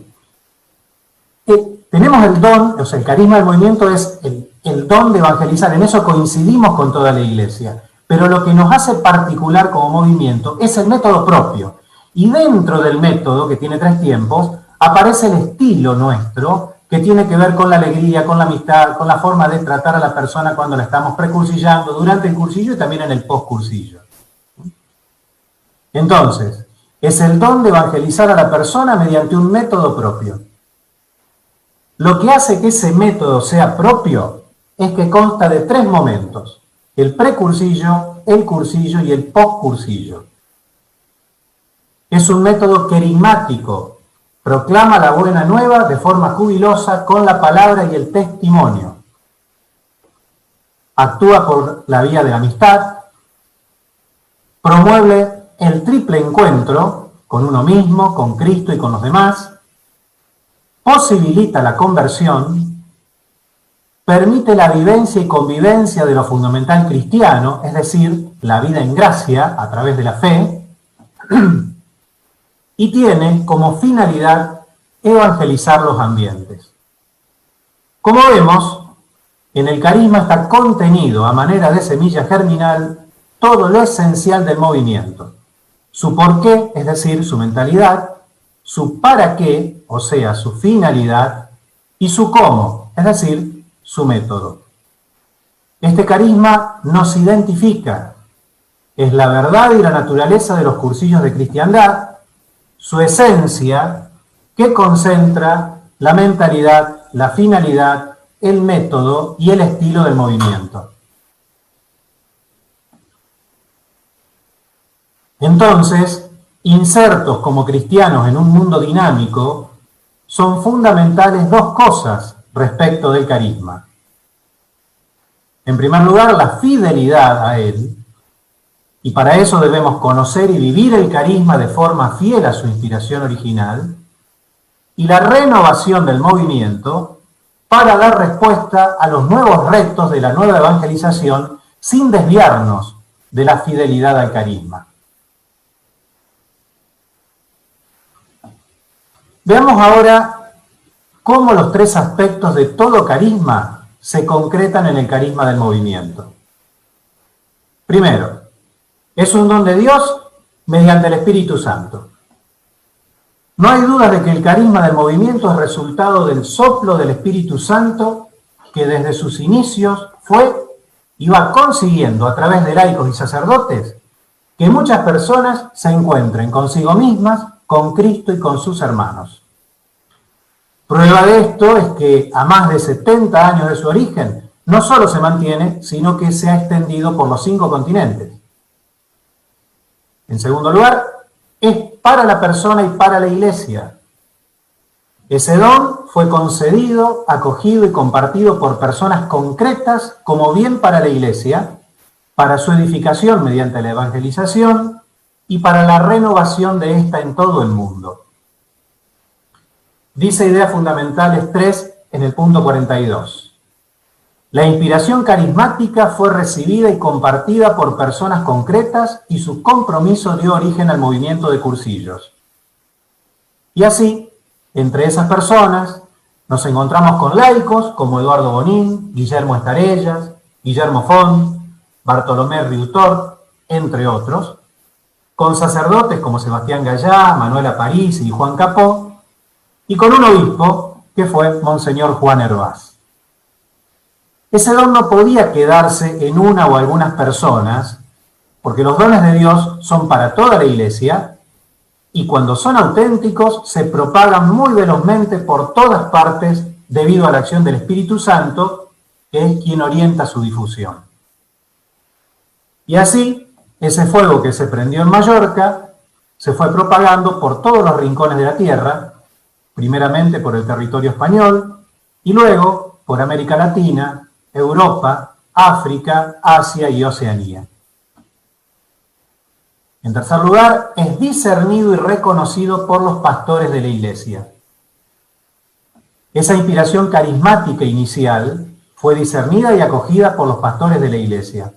tenemos el don, o sea, el carisma del movimiento es el don de evangelizar, en eso coincidimos con toda la Iglesia, pero lo que nos hace particular como movimiento es el método propio. Y dentro del método, que tiene 3 tiempos, aparece el estilo nuestro, que tiene que ver con la alegría, con la amistad, con la forma de tratar a la persona cuando la estamos precursillando, durante el cursillo y también en el postcursillo. Entonces, es el don de evangelizar a la persona mediante un método propio. Lo que hace que ese método sea propio es que consta de 3 momentos: el precursillo, el cursillo y el postcursillo. Es un método querigmático, proclama la buena nueva de forma jubilosa con la palabra y el testimonio. Actúa por la vía de la amistad, promueve el triple encuentro con uno mismo, con Cristo y con los demás, posibilita la conversión, permite la vivencia y convivencia de lo fundamental cristiano, es decir, la vida en gracia a través de la fe, y tiene como finalidad evangelizar los ambientes. Como vemos, en el carisma está contenido a manera de semilla germinal todo lo esencial del movimiento: su porqué, es decir, su mentalidad; su para qué, o sea, su finalidad; y su cómo, es decir, su método. Este carisma nos identifica, es la verdad y la naturaleza de los cursillos de cristiandad, su esencia, que concentra la mentalidad, la finalidad, el método y el estilo del movimiento. Entonces, insertos como cristianos en un mundo dinámico, son fundamentales 2 cosas respecto del carisma. En primer lugar, la fidelidad a él, y para eso debemos conocer y vivir el carisma de forma fiel a su inspiración original, y la renovación del movimiento para dar respuesta a los nuevos retos de la nueva evangelización sin desviarnos de la fidelidad al carisma. Veamos ahora cómo los 3 aspectos de todo carisma se concretan en el carisma del movimiento. Primero, es un don de Dios mediante el Espíritu Santo. No hay duda de que el carisma del movimiento es resultado del soplo del Espíritu Santo que desde sus inicios iba consiguiendo a través de laicos y sacerdotes que muchas personas se encuentren consigo mismas, con Cristo y con sus hermanos. Prueba de esto es que a más de 70 años de su origen, no solo se mantiene, sino que se ha extendido por los 5 continentes. En segundo lugar, es para la persona y para la Iglesia. Ese don fue concedido, acogido y compartido por personas concretas como bien para la Iglesia, para su edificación mediante la evangelización y para la renovación de esta en todo el mundo. Dice Ideas Fundamentales 3 en el punto 42. La inspiración carismática fue recibida y compartida por personas concretas y su compromiso dio origen al movimiento de cursillos. Y así, entre esas personas, nos encontramos con laicos como Eduardo Bonín, Guillermo Estarellas, Guillermo Font, Bartolomé Riutort, entre otros, con sacerdotes como Sebastián Gallá, Manuel Aparici y Juan Capó, y con un obispo que fue Monseñor Juan Hervás. Ese don no podía quedarse en una o algunas personas, porque los dones de Dios son para toda la Iglesia, y cuando son auténticos se propagan muy velozmente por todas partes debido a la acción del Espíritu Santo, que es quien orienta su difusión. Y así, ese fuego que se prendió en Mallorca se fue propagando por todos los rincones de la tierra, primeramente por el territorio español, y luego por América Latina, Europa, África, Asia y Oceanía. En tercer lugar, es discernido y reconocido por los pastores de la Iglesia. Esa inspiración carismática inicial fue discernida y acogida por los pastores de la Iglesia.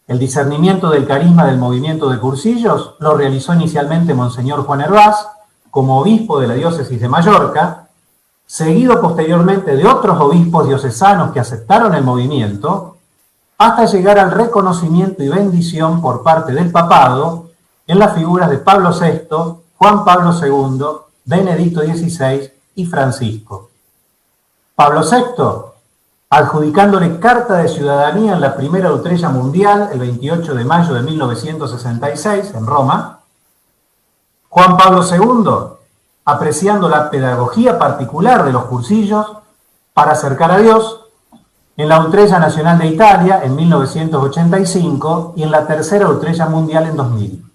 El discernimiento del carisma del movimiento de cursillos lo realizó inicialmente Monseñor Juan Hervás, como obispo de la diócesis de Mallorca, seguido posteriormente de otros obispos diocesanos que aceptaron el movimiento, hasta llegar al reconocimiento y bendición por parte del papado en las figuras de Pablo VI, Juan Pablo II, Benedicto XVI y Francisco. Pablo VI, adjudicándole carta de ciudadanía en la primera Utrella Mundial el 28 de mayo de 1966 en Roma. Juan Pablo II, apreciando la pedagogía particular de los cursillos para acercar a Dios, en la Utrella Nacional de Italia en 1985 y en la tercera Utrella Mundial en 2000.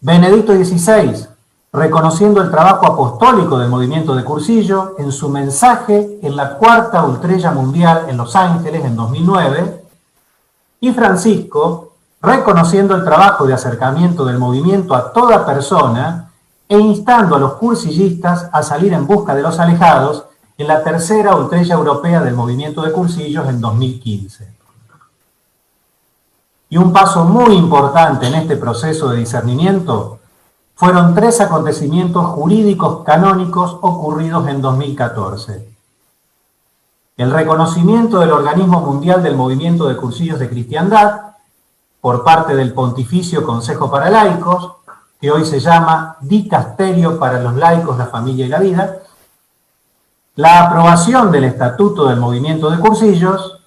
Benedicto XVI, reconociendo el trabajo apostólico del movimiento de cursillo en su mensaje en la cuarta Utrella Mundial en Los Ángeles en 2009, y Francisco, reconociendo el trabajo de acercamiento del movimiento a toda persona e instando a los cursillistas a salir en busca de los alejados en la tercera Utrella Europea del movimiento de cursillos en 2015. Y un paso muy importante en este proceso de discernimiento fueron 3 acontecimientos jurídicos canónicos ocurridos en 2014. El reconocimiento del Organismo Mundial del Movimiento de Cursillos de Cristiandad por parte del Pontificio Consejo para Laicos, que hoy se llama Dicasterio para los Laicos, la Familia y la Vida, la aprobación del Estatuto del Movimiento de Cursillos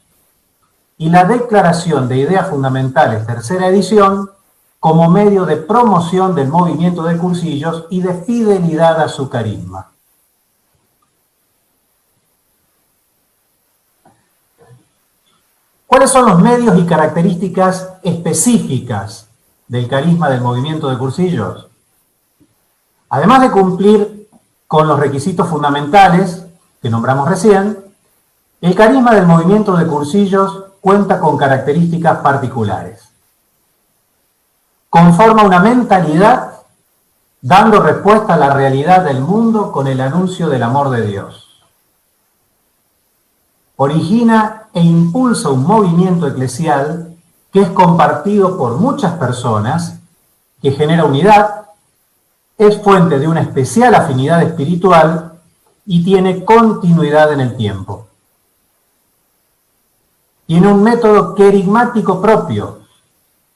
y la Declaración de Ideas Fundamentales, tercera edición, como medio de promoción del movimiento de cursillos y de fidelidad a su carisma. ¿Cuáles son los medios y características específicas del carisma del movimiento de cursillos? Además de cumplir con los requisitos fundamentales que nombramos recién, el carisma del movimiento de cursillos cuenta con características particulares. Conforma una mentalidad dando respuesta a la realidad del mundo con el anuncio del amor de Dios. Origina e impulsa un movimiento eclesial que es compartido por muchas personas, que genera unidad, es fuente de una especial afinidad espiritual y tiene continuidad en el tiempo. Tiene un método querigmático propio,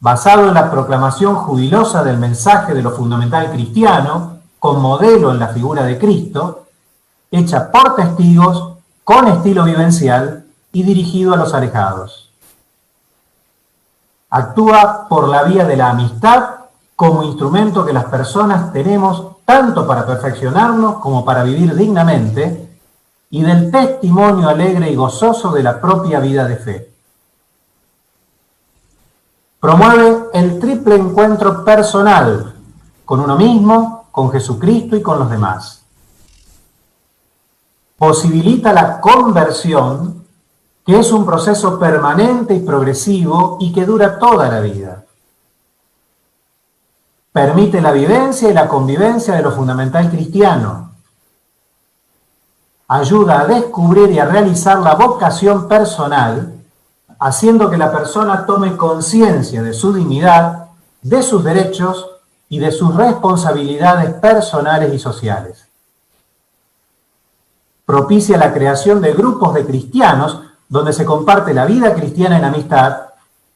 basado en la proclamación jubilosa del mensaje de lo fundamental cristiano, con modelo en la figura de Cristo, hecha por testigos con estilo vivencial y dirigido a los alejados. Actúa por la vía de la amistad como instrumento que las personas tenemos tanto para perfeccionarnos como para vivir dignamente, y del testimonio alegre y gozoso de la propia vida de fe. Promueve el triple encuentro personal con uno mismo, con Jesucristo y con los demás. Posibilita la conversión, que es un proceso permanente y progresivo y que dura toda la vida. Permite la vivencia y la convivencia de lo fundamental cristiano. Ayuda a descubrir y a realizar la vocación personal, haciendo que la persona tome conciencia de su dignidad, de sus derechos y de sus responsabilidades personales y sociales. Propicia la creación de grupos de cristianos donde se comparte la vida cristiana en amistad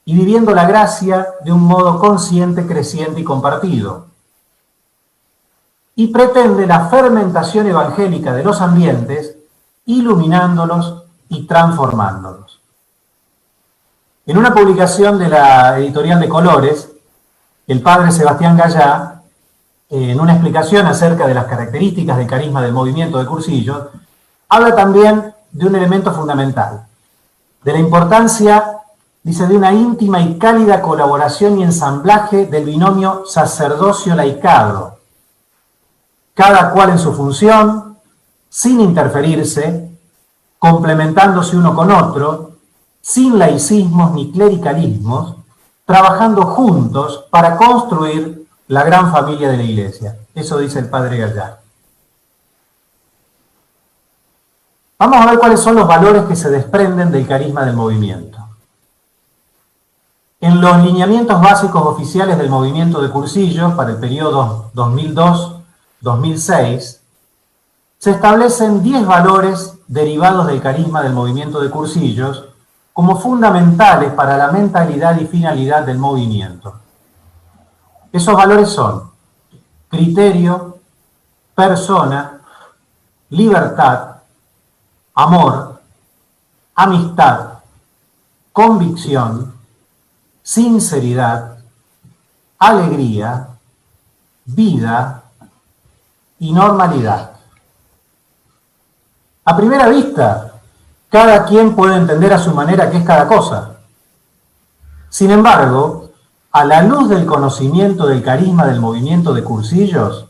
y viviendo la gracia de un modo consciente, creciente y compartido. Y pretende la fermentación evangélica de los ambientes, iluminándolos y transformándolos. En una publicación de la editorial de Colores, el padre Sebastián Gallá, en una explicación acerca de las características del carisma del movimiento de Cursillos, habla también de un elemento fundamental, de la importancia, dice, de una íntima y cálida colaboración y ensamblaje del binomio sacerdocio-laicado, cada cual en su función, sin interferirse, complementándose uno con otro, sin laicismos ni clericalismos, trabajando juntos para construir la gran familia de la Iglesia. Eso dice el padre Gallá. Vamos a ver cuáles son los valores que se desprenden del carisma del movimiento. En los lineamientos básicos oficiales del movimiento de Cursillos para el periodo 2002-2006, se establecen 10 valores derivados del carisma del movimiento de Cursillos como fundamentales para la mentalidad y finalidad del movimiento. Esos valores son criterio, persona, libertad, amor, amistad, convicción, sinceridad, alegría, vida y normalidad. A primera vista, cada quien puede entender a su manera qué es cada cosa. Sin embargo, a la luz del conocimiento del carisma del movimiento de Cursillos,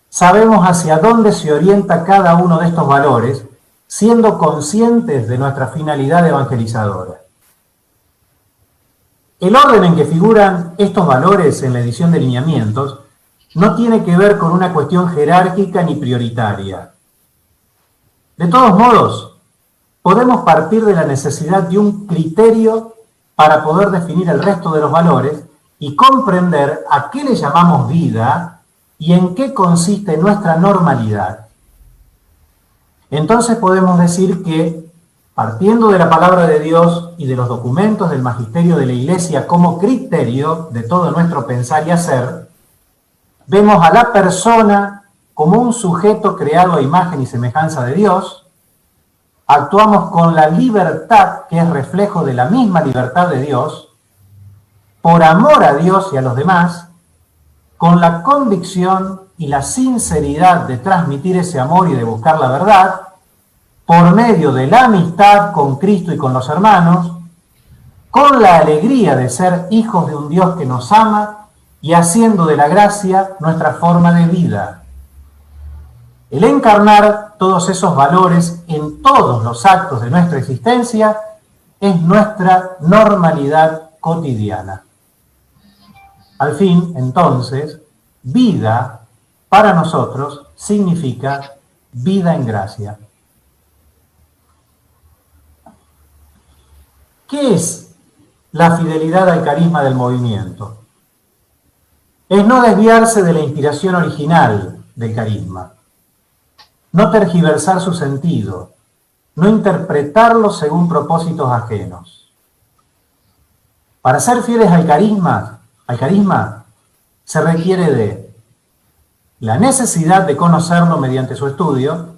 sabemos hacia dónde se orienta cada uno de estos valores, siendo conscientes de nuestra finalidad evangelizadora. El orden en que figuran estos valores en la edición de lineamientos no tiene que ver con una cuestión jerárquica ni prioritaria. De todos modos, podemos partir de la necesidad de un criterio para poder definir el resto de los valores y comprender a qué le llamamos vida y en qué consiste nuestra normalidad. Entonces podemos decir que, partiendo de la palabra de Dios y de los documentos del magisterio de la Iglesia como criterio de todo nuestro pensar y hacer, vemos a la persona como un sujeto creado a imagen y semejanza de Dios, actuamos con la libertad que es reflejo de la misma libertad de Dios, por amor a Dios y a los demás, con la convicción y la sinceridad de transmitir ese amor y de buscar la verdad, por medio de la amistad con Cristo y con los hermanos, con la alegría de ser hijos de un Dios que nos ama y haciendo de la gracia nuestra forma de vida. El encarnar todos esos valores en todos los actos de nuestra existencia es nuestra normalidad cotidiana. Al fin, entonces, vida para nosotros significa vida en gracia. ¿Qué es la fidelidad al carisma del movimiento? Es no desviarse de la inspiración original del carisma, no tergiversar su sentido, no interpretarlo según propósitos ajenos. Para ser fieles al carisma se requiere de la necesidad de conocerlo mediante su estudio,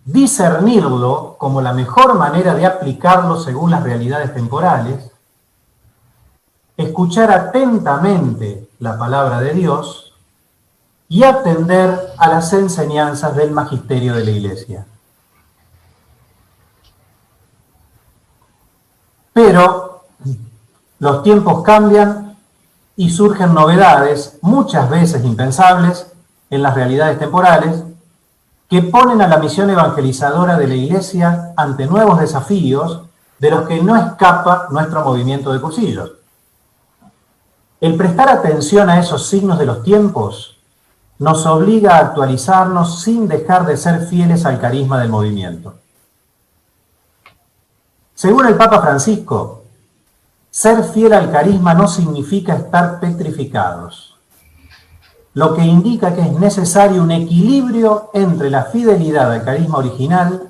discernirlo como la mejor manera de aplicarlo según las realidades temporales, escuchar atentamente la palabra de Dios y atender a las enseñanzas del magisterio de la Iglesia. Pero los tiempos cambian y surgen novedades, muchas veces impensables, en las realidades temporales, que ponen a la misión evangelizadora de la Iglesia ante nuevos desafíos de los que no escapa nuestro movimiento de cursillos. El prestar atención a esos signos de los tiempos nos obliga a actualizarnos sin dejar de ser fieles al carisma del movimiento. Según el Papa Francisco, ser fiel al carisma no significa estar petrificados, lo que indica que es necesario un equilibrio entre la fidelidad al carisma original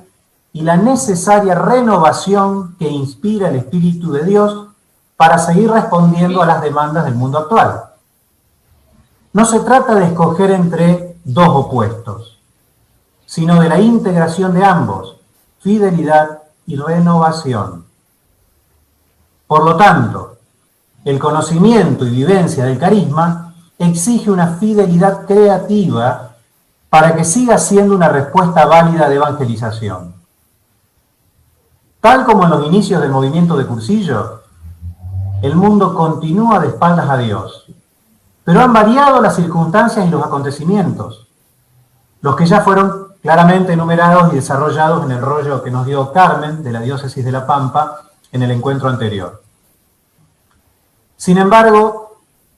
y la necesaria renovación que inspira el Espíritu de Dios para seguir respondiendo a las demandas del mundo actual. No se trata de escoger entre dos opuestos, sino de la integración de ambos, fidelidad y renovación. Por lo tanto, el conocimiento y vivencia del carisma exige una fidelidad creativa para que siga siendo una respuesta válida de evangelización. Tal como en los inicios del movimiento de cursillo, el mundo continúa de espaldas a Dios, pero han variado las circunstancias y los acontecimientos, los que ya fueron claramente enumerados y desarrollados en el rollo que nos dio Carmen de la Diócesis de La Pampa en el encuentro anterior. Sin embargo,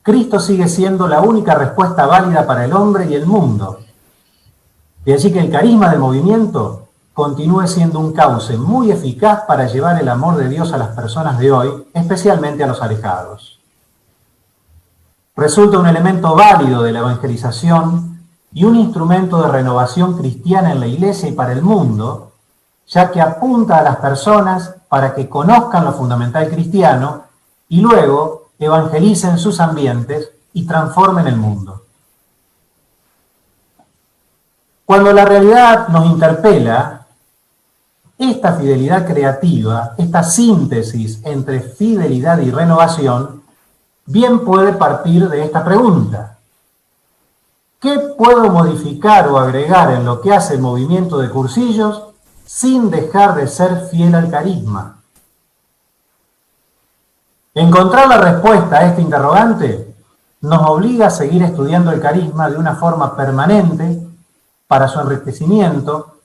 Cristo sigue siendo la única respuesta válida para el hombre y el mundo. De allí que el carisma del movimiento continúe siendo un cauce muy eficaz para llevar el amor de Dios a las personas de hoy, especialmente a los alejados. Resulta un elemento válido de la evangelización y un instrumento de renovación cristiana en la Iglesia y para el mundo, ya que apunta a las personas para que conozcan lo fundamental cristiano y luego evangelicen sus ambientes y transformen el mundo. Cuando la realidad nos interpela, esta fidelidad creativa, esta síntesis entre fidelidad y renovación, bien puede partir de esta pregunta: ¿qué puedo modificar o agregar en lo que hace el movimiento de cursillos sin dejar de ser fiel al carisma? Encontrar la respuesta a este interrogante nos obliga a seguir estudiando el carisma de una forma permanente para su enriquecimiento,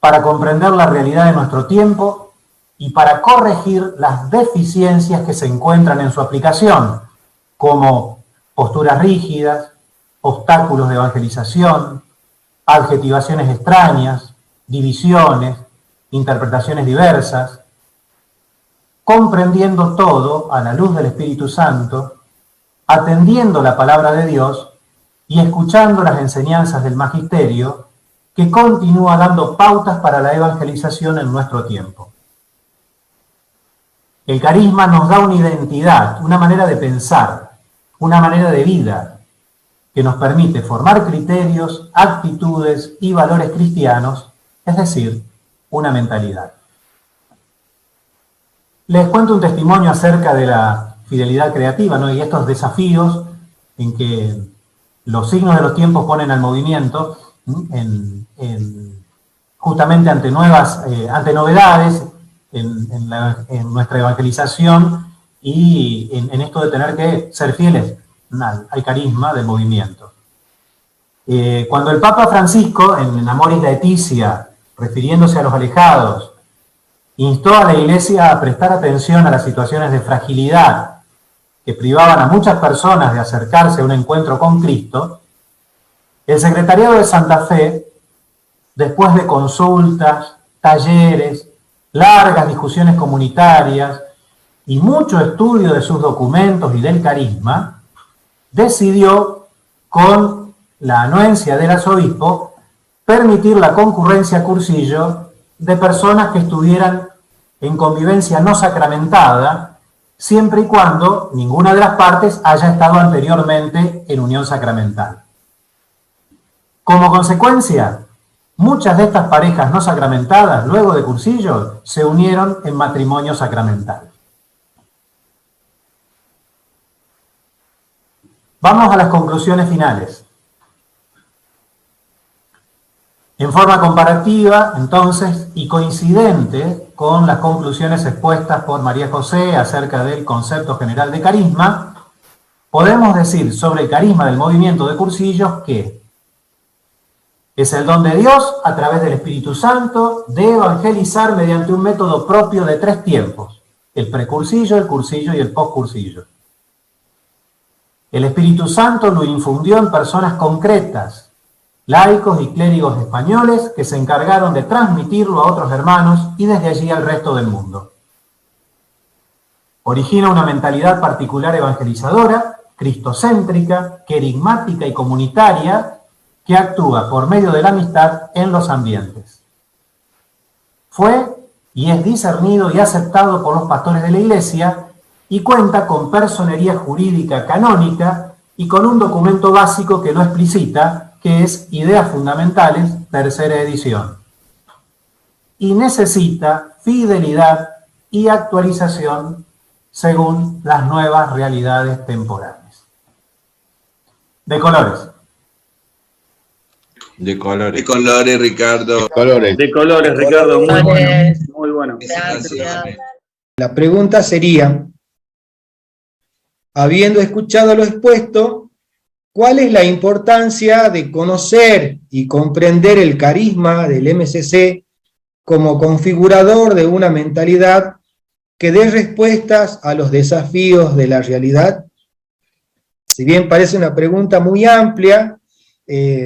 para comprender la realidad de nuestro tiempo y para corregir las deficiencias que se encuentran en su aplicación, como posturas rígidas, obstáculos de evangelización, adjetivaciones extrañas, divisiones, interpretaciones diversas, comprendiendo todo a la luz del Espíritu Santo, atendiendo la palabra de Dios y escuchando las enseñanzas del magisterio que continúa dando pautas para la evangelización en nuestro tiempo. El carisma nos da una identidad, una manera de pensar, una manera de vida que nos permite formar criterios, actitudes y valores cristianos, es decir, una mentalidad. Les cuento un testimonio acerca de la fidelidad creativa, ¿no? Y estos desafíos en que los signos de los tiempos ponen al movimiento justamente ante novedades en nuestra evangelización y en esto de tener que ser fieles al carisma del movimiento. Cuando el Papa Francisco, en Amoris Laetitia, refiriéndose a los alejados, instó a la Iglesia a prestar atención a las situaciones de fragilidad que privaban a muchas personas de acercarse a un encuentro con Cristo, el Secretariado de Santa Fe, después de consultas, talleres, largas discusiones comunitarias y mucho estudio de sus documentos y del carisma, decidió, con la anuencia del arzobispo, permitir la concurrencia a cursillo de personas que estuvieran en convivencia no sacramentada, siempre y cuando ninguna de las partes haya estado anteriormente en unión sacramental. Como consecuencia, muchas de estas parejas no sacramentadas, luego de cursillos, se unieron en matrimonio sacramental. Vamos a las conclusiones finales. En forma comparativa, entonces, y coincidente con las conclusiones expuestas por María José acerca del concepto general de carisma, podemos decir sobre el carisma del movimiento de cursillos que es el don de Dios a través del Espíritu Santo de evangelizar mediante un método propio de 3 tiempos: el precursillo, el cursillo y el postcursillo. El Espíritu Santo lo infundió en personas concretas, laicos y clérigos españoles que se encargaron de transmitirlo a otros hermanos y desde allí al resto del mundo. Origina una mentalidad particular evangelizadora, cristocéntrica, querigmática y comunitaria que actúa por medio de la amistad en los ambientes. Fue y es discernido y aceptado por los pastores de la Iglesia y cuenta con personería jurídica canónica y con un documento básico que lo explicita, que es Ideas Fundamentales, 3ª edición. Y necesita fidelidad y actualización según las nuevas realidades temporales. De colores. De colores. De colores, Ricardo. De colores. De colores, Ricardo. Muy bueno. Muy bueno. Gracias. La pregunta sería, habiendo escuchado lo expuesto, ¿cuál es la importancia de conocer y comprender el carisma del MCC como configurador de una mentalidad que dé respuestas a los desafíos de la realidad? Si bien parece una pregunta muy amplia,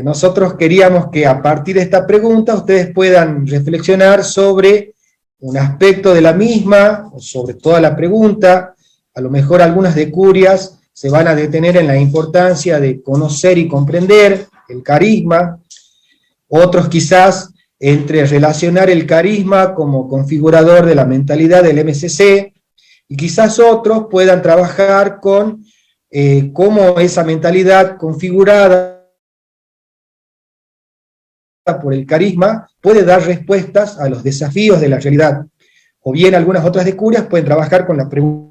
nosotros queríamos que a partir de esta pregunta ustedes puedan reflexionar sobre un aspecto de la misma, o sobre toda la pregunta. A lo mejor algunas decurias se van a detener en la importancia de conocer y comprender el carisma, otros quizás entre relacionar el carisma como configurador de la mentalidad del MCC, y quizás otros puedan trabajar con cómo esa mentalidad configurada por el carisma puede dar respuestas a los desafíos de la realidad, o bien algunas otras decurias pueden trabajar con la pregunta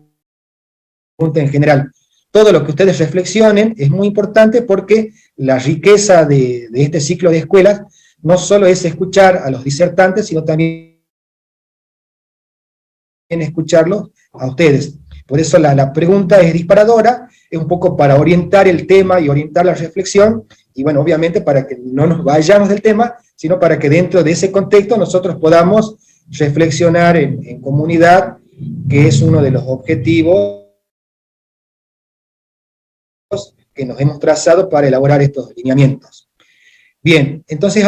en general. Todo lo que ustedes reflexionen es muy importante porque la riqueza de este ciclo de escuelas no solo es escuchar a los disertantes, sino también escucharlos a ustedes. Por eso la pregunta es disparadora, es un poco para orientar el tema y orientar la reflexión, y bueno, obviamente para que no nos vayamos del tema, sino para que dentro de ese contexto nosotros podamos reflexionar en comunidad, que es uno de los objetivos que nos hemos trazado para elaborar estos lineamientos. Bien, entonces